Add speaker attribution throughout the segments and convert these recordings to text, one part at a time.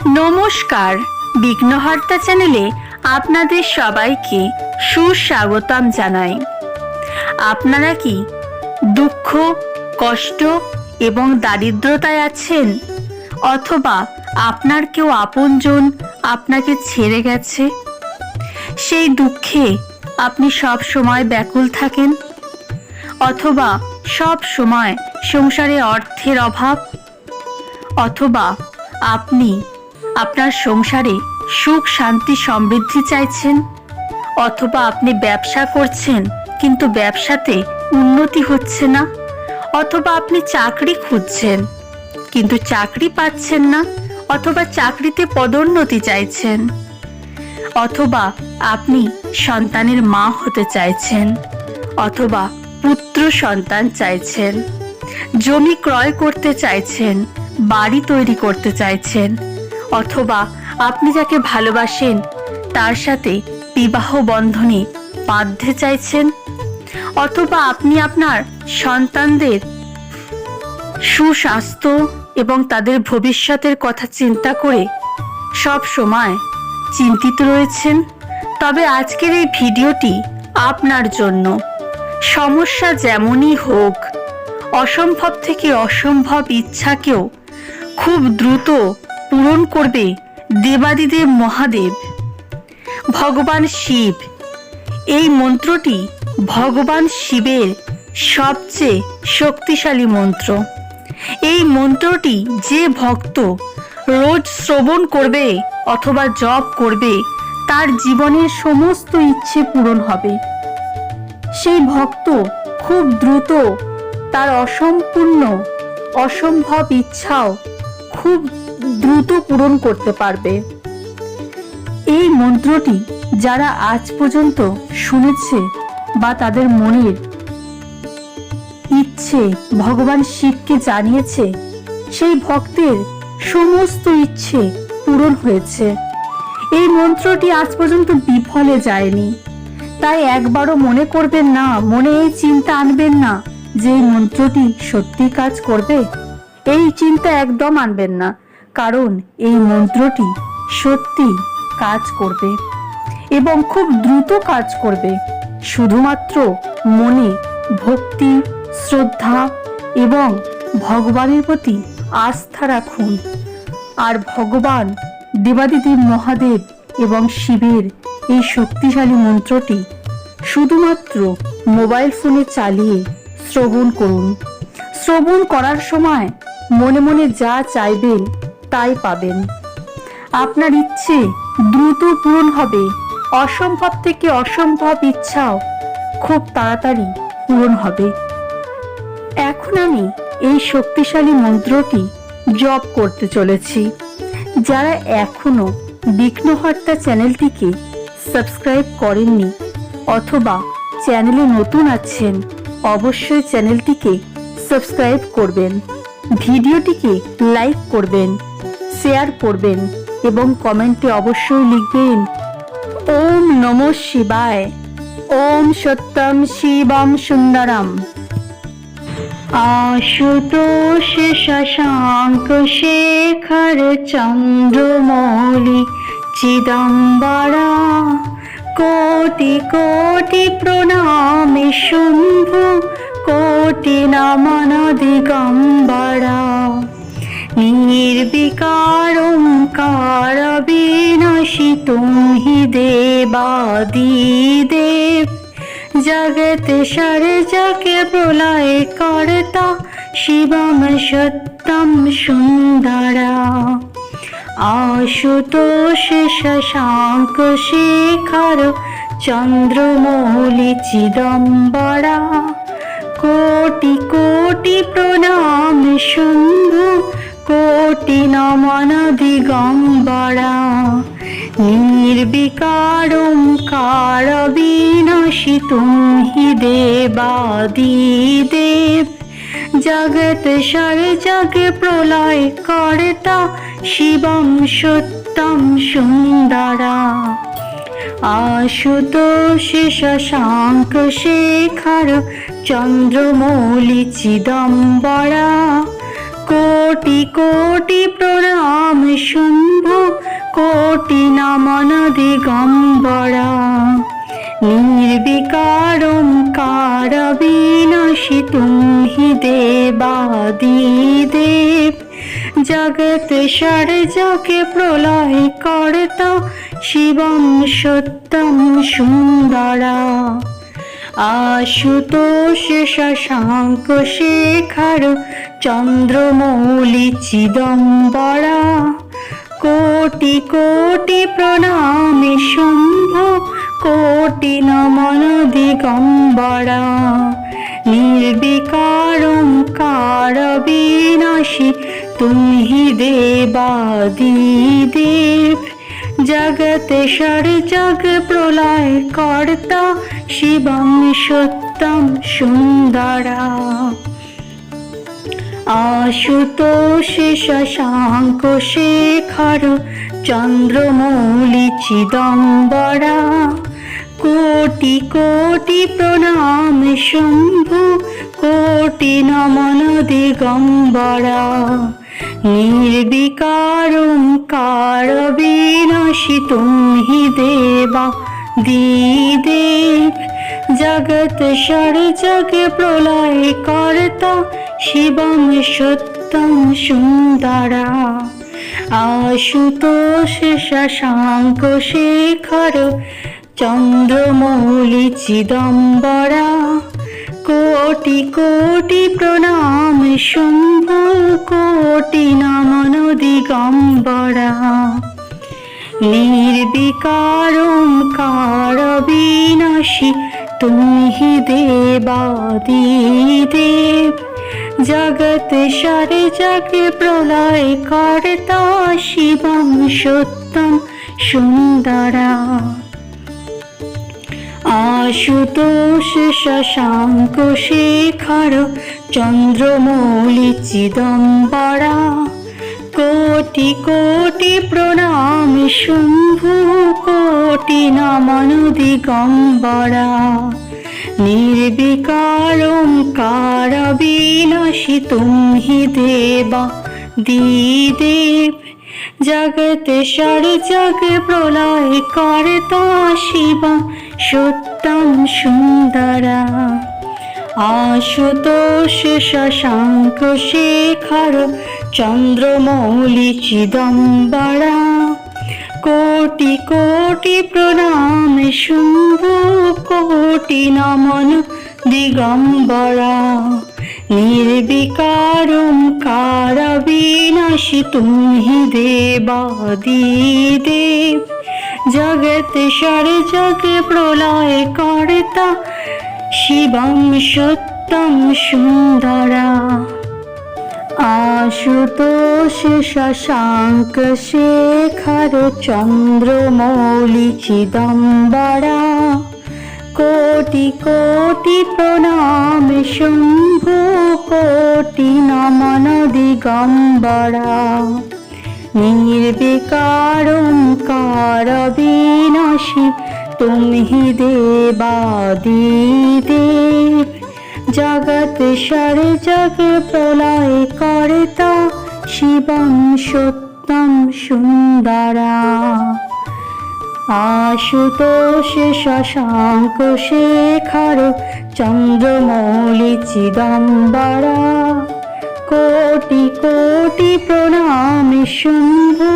Speaker 1: নমস্কার, বিঘ্নহর্তা চ্যানেলে আপনাদের সবাইকে সুস্বাগতম জানাই। আপনারা কি দুঃখ, কষ্ট এবং দারিদ্রতায় আছেন, অথবা আপনার কেউ আপনজন আপনাকে ছেড়ে গেছে? সেই দুঃখে আপনি সব সময় ব্যাকুল থাকেন, অথবা সব সময় সংসারে অর্থের অভাব, অথবা আপনি আপনার সংসারে সুখ শান্তি সমৃদ্ধি চাইছেন, অথবা আপনি ব্যবসা করছেন কিন্তু ব্যবসাতে উন্নতি হচ্ছে না, অথবা আপনি চাকরি খুঁজছেন কিন্তু চাকরি পাচ্ছেন না, অথবা চাকরিতে পদোন্নতি চাইছেন, অথবা আপনি সন্তানের মা হতে চাইছেন, অথবা পুত্র সন্তান চাইছেন, জমি ক্রয় করতে চাইছেন, বাড়ি তৈরি করতে চাইছেন, অথবা আপনি যাকে ভালোবাসেন তার সাথে বিবাহ বন্ধনে বাঁধতে চাইছেন, অথবা আপনি আপনার সন্তানদের সুস্বাস্থ্য এবং তাদের ভবিষ্যতের কথা চিন্তা করে সব সময় চিন্তিত রয়েছেন, তবে আজকের এই ভিডিওটি আপনার জন্য। সমস্যা যেমনই হোক, অসম্ভব থেকে অসম্ভব ইচ্ছাকেও খুব দ্রুত পূরণ করবে দেবাদিদেব মহাদেব, ভগবান শিব। এই মন্ত্রটি ভগবান শিবের সবচেয়ে শক্তিশালী মন্ত্র। এই মন্ত্রটি যে ভক্ত রোজ শ্রবণ করবে অথবা জপ করবে, তার জীবনের সমস্ত ইচ্ছে পূরণ হবে। সেই ভক্ত খুব দ্রুত তার অসম্ভব ইচ্ছাও খুব দ্রুত পূরণ করতে পারবে। এই মন্ত্রটি যারা আজ পর্যন্ত শুনেছে বা তাদের মনের ইচ্ছে ভগবান শিবকে জানিয়েছে, সেই ভক্তের সমস্ত ইচ্ছে পূরণ হয়েছে। এই মন্ত্রটি আজ পর্যন্ত বিফলে যায়নি। তাই একবারও মনে করবেন না, মনে এই চিন্তা আনবেন না যে এই মন্ত্রটি সত্যি কাজ করবে। এই চিন্তা একদম আনবেন না, কারণ এই মন্ত্রটি সত্যি কাজ করবে এবং খুব দ্রুত কাজ করবে। শুধুমাত্র মনে ভক্তি, শ্রদ্ধা এবং ভগবানের প্রতি আস্থা রাখুন, আর ভগবান দেবাদিদেব মহাদেব এবং শিবের এই শক্তিশালী মন্ত্রটি শুধুমাত্র মোবাইল ফোনে চালিয়ে শ্রবণ করুন। শ্রবণ করার সময় মনে মনে যা চাইবেন তাই পাবেন। আপনার ইচ্ছে দ্রুত পূরণ হবে, অসম্ভব থেকে অসম্ভব ইচ্ছাও খুব তাড়াতাড়ি পূরণ হবে। এখন আমি এই শক্তিশালী মন্ত্রটি জপ করতে চলেছি। যারা এখনো বিঘ্নহর্তা চ্যানেলটিকে সাবস্ক্রাইব করেননি অথবা চ্যানেলে নতুন আছেন, অবশ্যই চ্যানেলটিকে সাবস্ক্রাইব করবেন, ভিডিওটিকে লাইক করবেন, শেয়ার করবেন এবং কমেন্টে অবশ্যই লিখবেন ওম নমঃ শিবায়, ওম সত্যম শিবম সুন্দরম। আশুতোষ শশাঙ্ক শেখর চন্দ্রমৌলি চিদম্বরা, কোটি কোটি প্রণামে শম্ভু, কোটি নমন দিগম্বরা। নির্বিকার ওঙ্কার বিনাশিতুম হি দেবাদিদেব, জগত সর জগ প্রলয় কর্তা শিবম সত্যম সুন্দরা। আশুতোষ শশাঙ্ক শেখর চন্দ্রমৌলি চিদম্বরা, কোটি কোটি প্রণাম শম্ভু, কোটি নমন দিগম্বরা। নির্বিকার ওঙ্কার বিনাশিতুম হি দেবাদিদেব, জগত সর জগ প্রলয় কর্তা শিবম সত্যম সুন্দরা। আশুতোষ শশাঙ্ক শেখর চন্দ্রমৌলি চিদম্বরা, কোটি কোটি প্রণাম শম্ভু, কোটি নমন দিগম্বরা निर्विकारं कारविनाशी तुम ही देवादिदेव जगत सार जगे प्रलय कर्ता शिवं सत्यं सुंदरा आशुतोष शशांक शेखर चंद्रमौली चिदम्बरा कोटि कोटि प्रणाम शंभो कोटि नमन दिगंबरा निर्विकारं कारविनाशी तुम ही देवादिदेव जगत सार जग प्रलय कर्ता शिवं सत्यं सुंदरा आशुतोष शशांक शेखर चंद्रमौली चिदम्बरा कोटि कोटि प्रणाम शंभु कोटि नमन दिगंबरा निर्विकारं कारविनाशी तुम ही देवादिदेव जगत सार जग प्रलय कर्ता शिवं सत्यं सुंदरा आशुतोष शशांक शेखर चंद्रमौली चिदम्बरा कोटि कोटि प्रणाम शंभु कोटि नमन दिगंबरा निर्विकारं कारविनाशी तुम ही देवादिदेव जगत सार जग प्रलय कर्ता शिवं सत्यं सुंदरा आशुतोष शशांक शेखर चंद्रमौली चिदम्बरा कोटि कोटि प्रणाम शंभु कोटि नमन दिगंबरा निर्विकारं कारविनाशी तुम ही देवादिदेव जगत सार जग प्रलय कर्ता शिवं सत्यं सुंदरा आशुतोष शशांक शेखर चंद्रमौली चिदम्बरा कोटि कोटि प्रणाम शंभु कोटि नमन दिगंबरा निर्विकारं कारविनाशी तुम ही देवादिदेव जगत सार जग प्रलय कर्ता शिवं सत्यं सुंदरा आशुतोष शशांक शेखर चंद्रमौली चिदम्बरा कोटि कोटि प्रणाम शंभु कोटि नमन दिगंबरा निर्विकारं कारविनाशी तुम ही देवादिदेव जगत सार जग प्रलय कर्ता शिवं सत्यं सुंदरा आशुतोष शशांक शेखर चंद्रमौली चिदम्बरा कोटि कोटि प्रणाम शंभु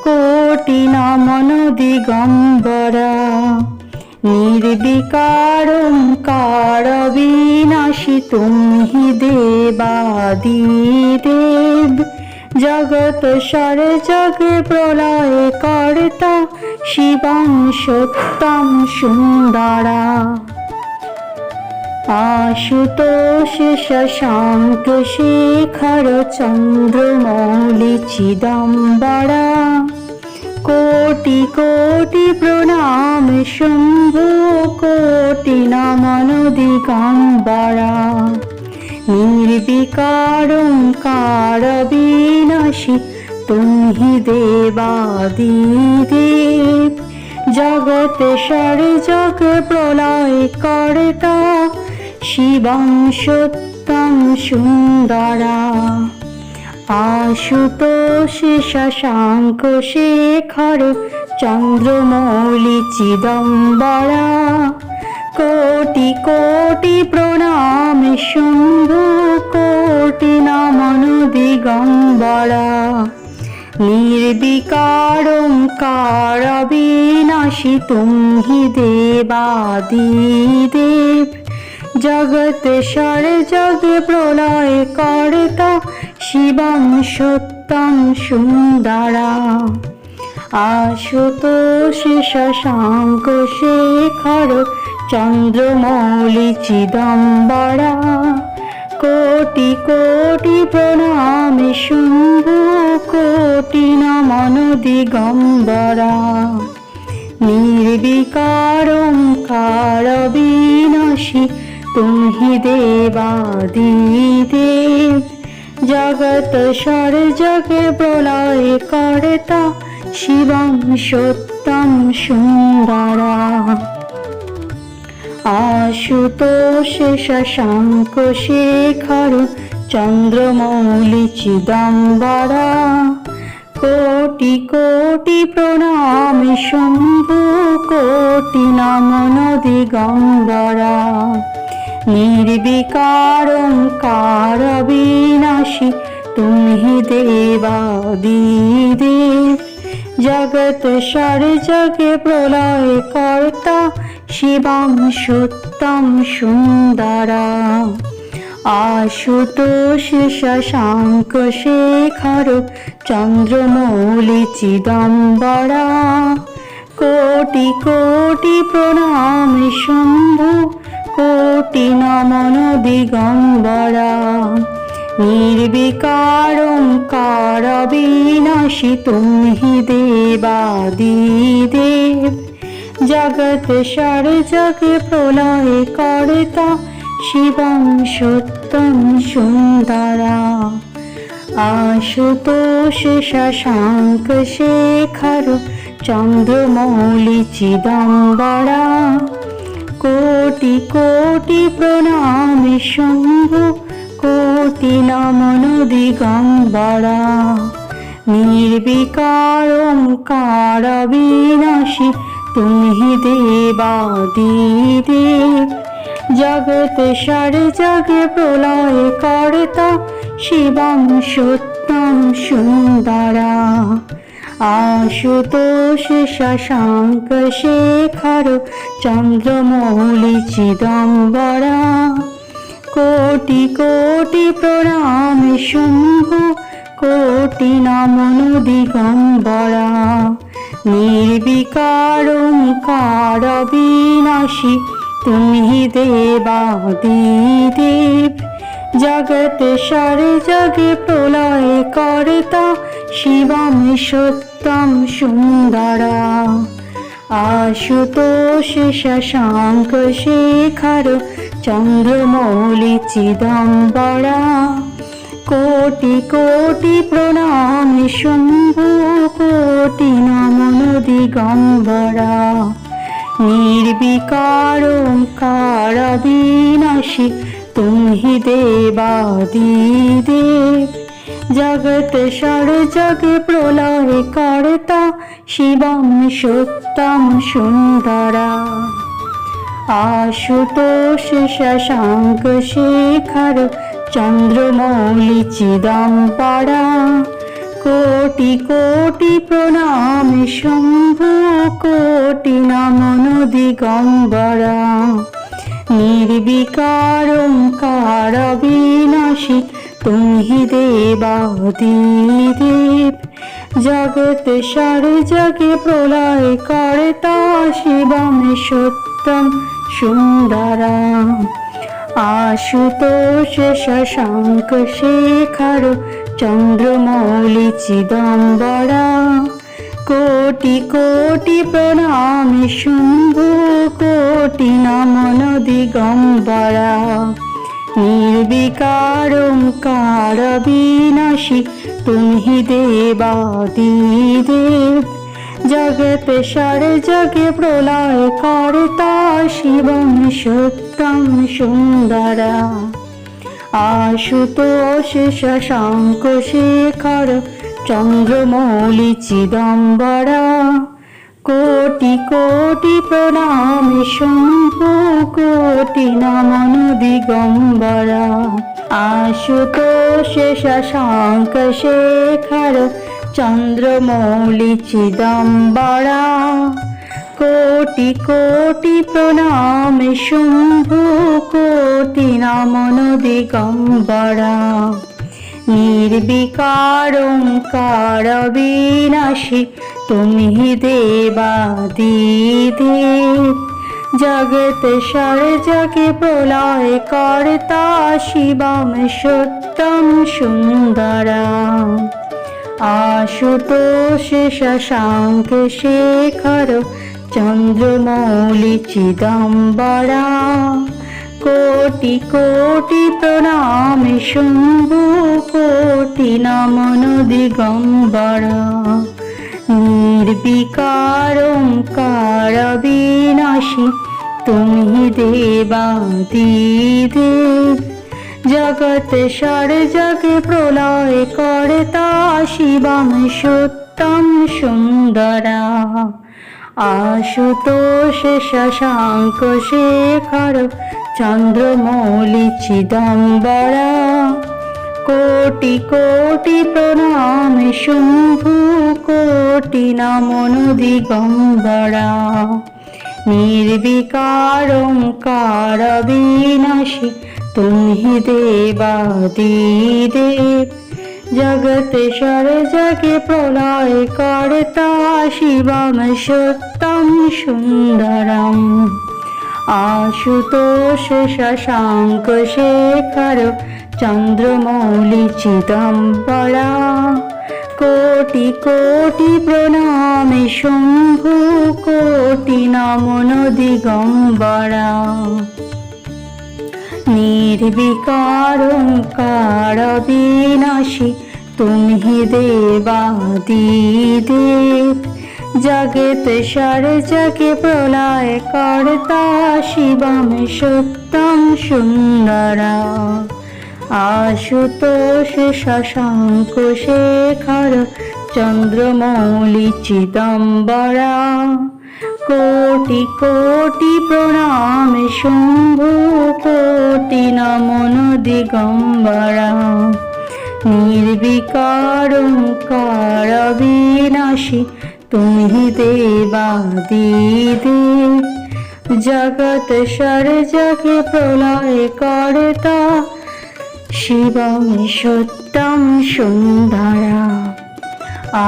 Speaker 1: कोटि नमन दिगंबरा निर्विकारं कारविनाशी तुम ही देवादिदेव जगत सार जग प्रलय कर्ता शिवं सत्यं सुंदरा आशुतोष शशांक शेखर चंद्रमौली चिदम्बरा कोटि कोटि प्रणाम शंभु कोटि नमन दिगंबरा निर्विकारं कारविनाशी तुम ही देवादिदेव जगत सार जग प्रलय कर्ता शिवं सत्यं सुंदरा আশুতোষ শশাঙ্ক শেখর চন্দ্রমৌলি চিদম্বরা, কোটি কোটি প্রণাম শম্ভু, কোটি নমন দিগম্বরা। নির্বিকারোঙ্কার বিনাশী তুমি দেবাদিদেব, জগৎ সর জগ প্রলয় কর্তা, শিবং সত্যং সুন্দরা। আশুতোষ শশাঙ্ক শেখর চন্দ্রমৌলি চিদম্বরা, কোটি কোটি প্রণাম শম্ভু, কোটি নমন দিগম্বরা। নির্বিকারোঙ্কার বিনাশী তুমি দেবাদিদেব, জগৎ সর জগ প্রলয় কর্তা, শিবং সত্যং সুন্দরা। আশুতোষ শশাঙ্ক শেখর চন্দ্রমৌলি চিদম্বরা, কোটি কোটি প্রণাম শম্ভু, কোটি নমন দিগম্বরা। নির্বিকারোঙ্কার বিনাশী তুমি দেবাদিদেব, জগৎ সর জগ প্রলয় কর্তা, শিবং সত্যং সুন্দরা। আশুতোষ শশাঙ্ক শেখর চন্দ্রমৌলি চিদম্বরা, কোটি কোটি প্রণাম শম্ভু, কোটি নমন দিগম্বরা। নির্বিকারোঙ্কার বিনাশী তুমি দেবাদিদেব, জগৎ সর জগ প্রলয় কর্তা, শিবং সত্যং সুন্দরা। আশুতোষ শশাঙ্ক শেখর চন্দ্রমৌলি চিদম্বরা, কোটি কোটি প্রণাম শম্ভু, কোটি নমন দিগম্বরা। নির্বিকারোঙ্কার বিনাশী তুমি দেবাদিদেব, জগৎ সর জগ প্রলয় কর্তা, শিবং সত্যং সুন্দরা। আশুতোষ শশাঙ্ক শেখর চন্দ্রমৌলি চিদম্বরা, কোটি কোটি প্রণাম শম্ভু, কোটি নমন দিগম্বরা। নির্বিকারোঙ্কার বিনাশী তুমি দেবাদিদেব, জগৎ সর জগ প্রলয় কর্তা, শিবং সত্যং সুন্দরা। আশুতোষ শশাঙ্ক শেখর চন্দ্রমৌলি চিদম্বরা, কোটি কোটি প্রণাম শম্ভু, কোটি নমন দিগম্বরা। নির্বিকারোঙ্কার বিনাশী তুমি দেবাদিদেব, জগৎ সর জগ প্রলয় কর্তা, শিবং সত্যং সুন্দরা। আশুতোষ শশাঙ্ক শেখর চন্দ্রমৌলি চিদম্বরা, কোটি কোটি প্রণাম শম্ভু, কোটি নমন দিগম্বরা। নির্বিকারোঙ্কার বিনাশী তুমি দেবাদিদেব, জগৎ সর জগ প্রলয় কর্তা, শিবং সত্যং সুন্দরা। আশুতোষ শশাঙ্ক শেখর চন্দ্রমৌলি চিদম্বরা, কোটি কোটি প্রণাম শম্ভু, কোটি নমন দিগম্বরা। নির্বিকারোঙ্কার বিনাশী তুমি দেবাদিদেব, জগৎ সর জগ প্রলয় কর্তা, শিবং সত্যং সুন্দরা। আশুতোষ শশাঙ্ক শেখর চন্দ্রমৌলি চিদম্বরা, কোটি কোটি প্রণাম শম্ভু, কোটি নমন দিগম্বরা। আশুতোষ শশাঙ্ক শেখর চন্দ্রমৌলি চিদম্বরা, কোটি কোটি প্রণাম শম্ভু, কোটি নমন দিগম্বরা। নির্বিকার ওঙ্কার বিনাশী তুমি দেবাদিদেব, জগৎ সর্জকে প্রলয় কর্তা শিবম সত্যম সুন্দরা। আশুতোষ শশাঙ্ক শেখর চন্দ্রমৌলি চিদম্বরা, কোটি কোটি প্রণাম শম্ভু, কোটি নমন দিগম্বরা। নির্বিকার ওঙ্কার বিনাশী তুমি দেবাদিদেব, জগৎ সর্জকে প্রলয় কর্তা শিবম সত্যম সুন্দরা। আশুতোষ শশাঙ্ক শেখর চন্দ্রমৌলি চিদম্বরা, কোটি কোটি প্রণাম শম্ভু, কোটি নমন দিগম্বরা। নির্বিকার ওঙ্কার বিনাশী তুমি দেবাদিদেব, জগৎ সর্জকে প্রলয় কর্তা শিবম সত্যম সুন্দরম। আশুতোষ শশাঙ্ক শেখর চন্দ্রমৌলি চিদম্বরা, কোটি কোটি প্রণাম শম্ভু, কোটি নমন দিগম্বরা। নির্বিকার ওঙ্কার বিনাশী তুমি দেবাদিদেব, জগৎ সর্জকে প্রলয় কর্তা শিবম সত্যম সুন্দরা। আশুতোষ শশাঙ্ক শেখর চন্দ্রমৌলি চিদম্বরা, কোটি কোটি প্রণাম শম্ভু, কোটি নমন দিগম্বরা। নির্বিকার ওঙ্কার বিনাশী তুমি দেবাদিদেব, জগৎ সর্জকে প্রলয় কর্তা শিবম সত্যম সুন্দরা।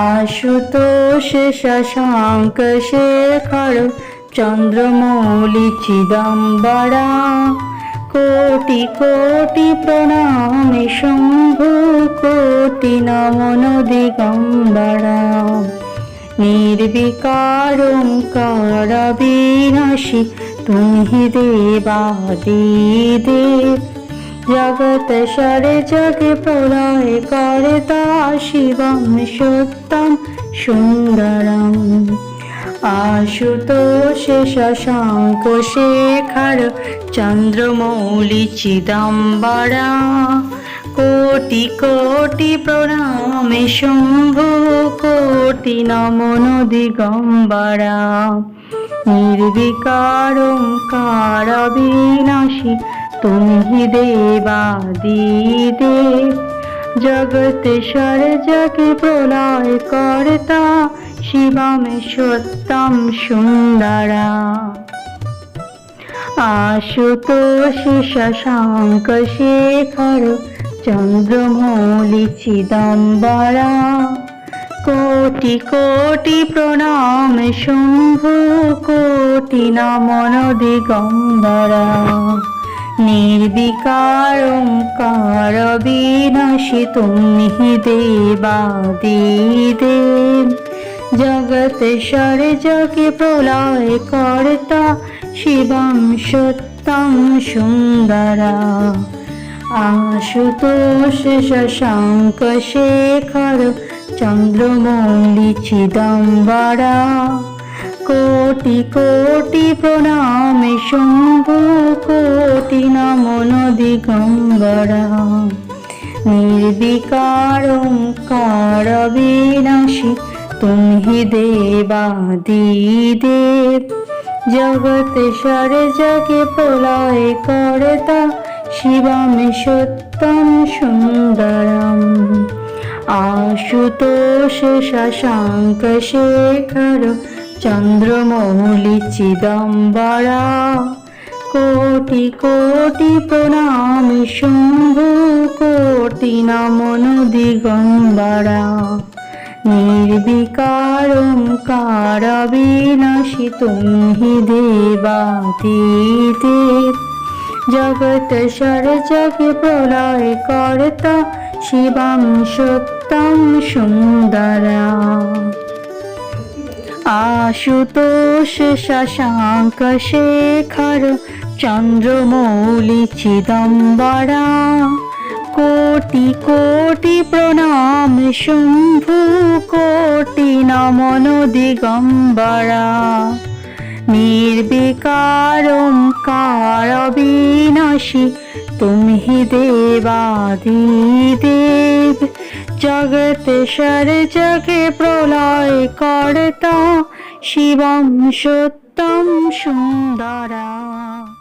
Speaker 1: আশুতোষ শশাঙ্ক শেখর চন্দ্রমৌলি চিদম্বরা, কোটি কোটি প্রণাম শম্ভু, কোটি নমন দিগম্বরা। নির্বিকার ওঙ্কার বিনাশী তুমি দেবাদিদেব, জগৎ সর্জকে প্রলয় কর্তা শিবম সত্যম সুন্দরম। আশুতোষ শশাঙ্ক শেখর চন্দ্রমৌলি চিদম্বরা, কোটি কোটি প্রণাম শম্ভু, কোটি নমন দিগম্বরা। নির্বিকার ওঙ্কার বিনাশী তুমি দেবাদিদেব, জগৎ সর্জকে প্রলয় কর্তা শিবম সত্যম সুন্দরা। আশুতোষ শশাঙ্ক শেখর চন্দ্রমৌলি চিদম্বরা, কোটি কোটি প্রণাম শম্ভু, কোটি নমন দিগম্বরা। নির্বিকার ওঙ্কার বিনাশী তুমি দেবাদিদেব, জগৎ সর্জকে প্রলয় কর্তা শিবম সত্যম সুন্দরা। আশুতোষ শশাঙ্ক শেখর চন্দ্রমৌলি চিদম্বরা, কোটি কোটি প্রণামে শম্ভু, কোটি নমন দিগম্বরা। निर्विकार ओंकार विनाशी तुम ही देवादिदेव। जगत सर जगे प्रलय कर्ता शिवम सत्यम सुंदरम। आशुतोष शशांक शेखर चंद्रमौलि चिदम्बरा। कोटि कोटि प्रणाम शंभु, कोटि नमन दिगंबरा। निर्विकार ओंकार विनाशी तुम ही देवादिदेव। जगत सर जगे प्रलय कर्ता शिवम सत्यम सुंदरा। आशुतोष शशांक शेखर चंद्रमौलि चिदम्बरा। कोटि कोटि प्रणाम शंभु, कोटि नमन दिगंबरा। निर्विकार ओंकार विनाशी तुम ही देवादिदेव। जगत सर जगे प्रलय कर्ता शिवम सत्यम सुंदरा।